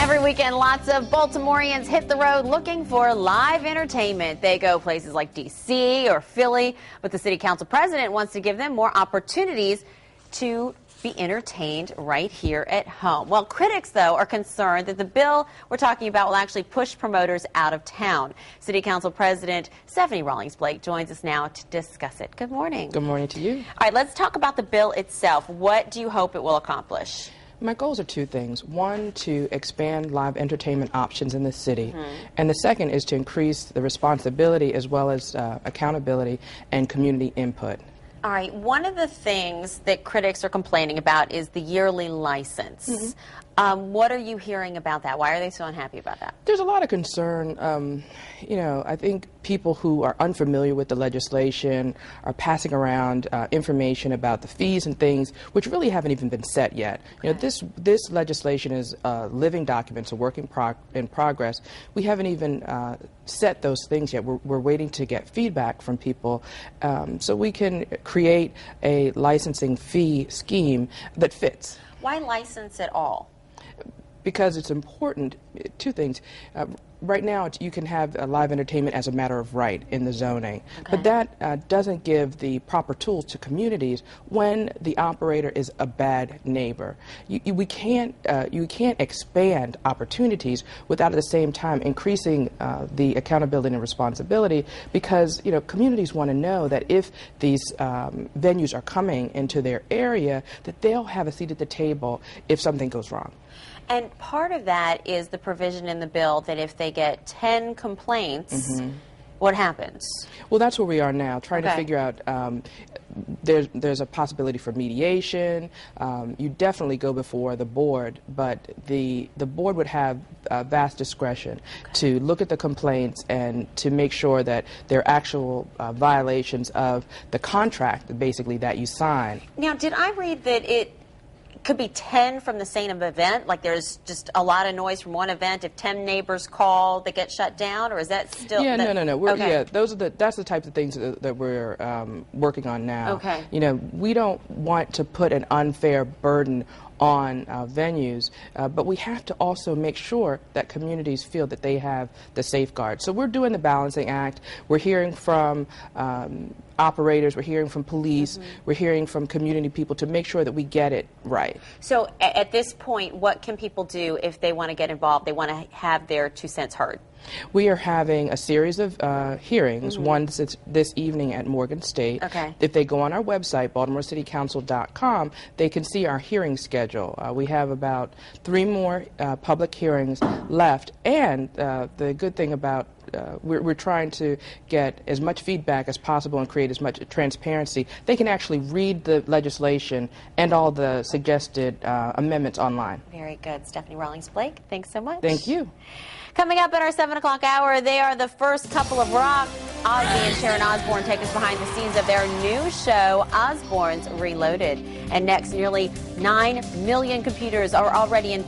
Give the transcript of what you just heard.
Every weekend, lots of Baltimoreans hit the road looking for live entertainment. They go places like D.C. or Philly, but the city council president wants to give them more opportunities to be entertained right here at home. Well, critics, though, are concerned that the bill we're talking about will actually push promoters out of town. City Council President Stephanie Rawlings Blake joins us now to discuss it. Good morning. Good morning to you. All right, let's talk about the bill itself. What do you hope it will accomplish? My goals are two things. One, to expand live entertainment options in the city. And the second is to increase the responsibility as well as accountability and community input. All right, one of the things that critics are complaining about is the yearly license. What are you hearing about that? Why are they so unhappy about that? There's a lot of concern. I think people who are unfamiliar with the legislation are passing around information about the fees and things which really haven't even been set yet. You know, this legislation is a living document, a work in progress. We haven't even set those things yet. We're waiting to get feedback from people so we can create a licensing fee scheme that fits. Why license at all? Because it's important. Two things. Right now, you can have live entertainment as a matter of right in the zoning, but that doesn't give the proper tools to communities when the operator is a bad neighbor. You can't expand opportunities without at the same time increasing the accountability and responsibility, because communities want to know that if these venues are coming into their area, that they'll have a seat at the table if something goes wrong. And part of that is the provision in the bill that if they get 10 complaints, what happens? Well, that's where we are now, trying to figure out. There's a possibility for mediation. You definitely go before the board, but the board would have vast discretion to look at the complaints and to make sure that they're actual violations of the contract, basically, that you sign. Now, did I read that it could be 10 from the same event? Like there's just a lot of noise from one event. If 10 neighbors call, they get shut down, or is that still? Yeah, no. Yeah, that's the types of things that we're working on now. Okay. We don't want to put an unfair burden on venues, but we have to also make sure that communities feel that they have the safeguards. So we're doing the balancing act. We're hearing from operators, we're hearing from police, we're hearing from community people to make sure that we get it right. So at this point, what can people do if they want to get involved, they want to have their 2 cents heard? We are having a series of hearings, one this evening at Morgan State. If they go on our website, BaltimoreCityCouncil.com, they can see our hearing schedule. We have about 3 more public hearings left, and the good thing about we're trying to get as much feedback as possible and create as much transparency. They can actually read the legislation and all the suggested amendments online. Very good. Stephanie Rawlings Blake, thanks so much. Thank you. Coming up at our 7 o'clock hour, they are the first couple of rock. Ozzy and Sharon Osbourne take us behind the scenes of their new show, Osbourne's Reloaded. And next, nearly 9 million computers are already in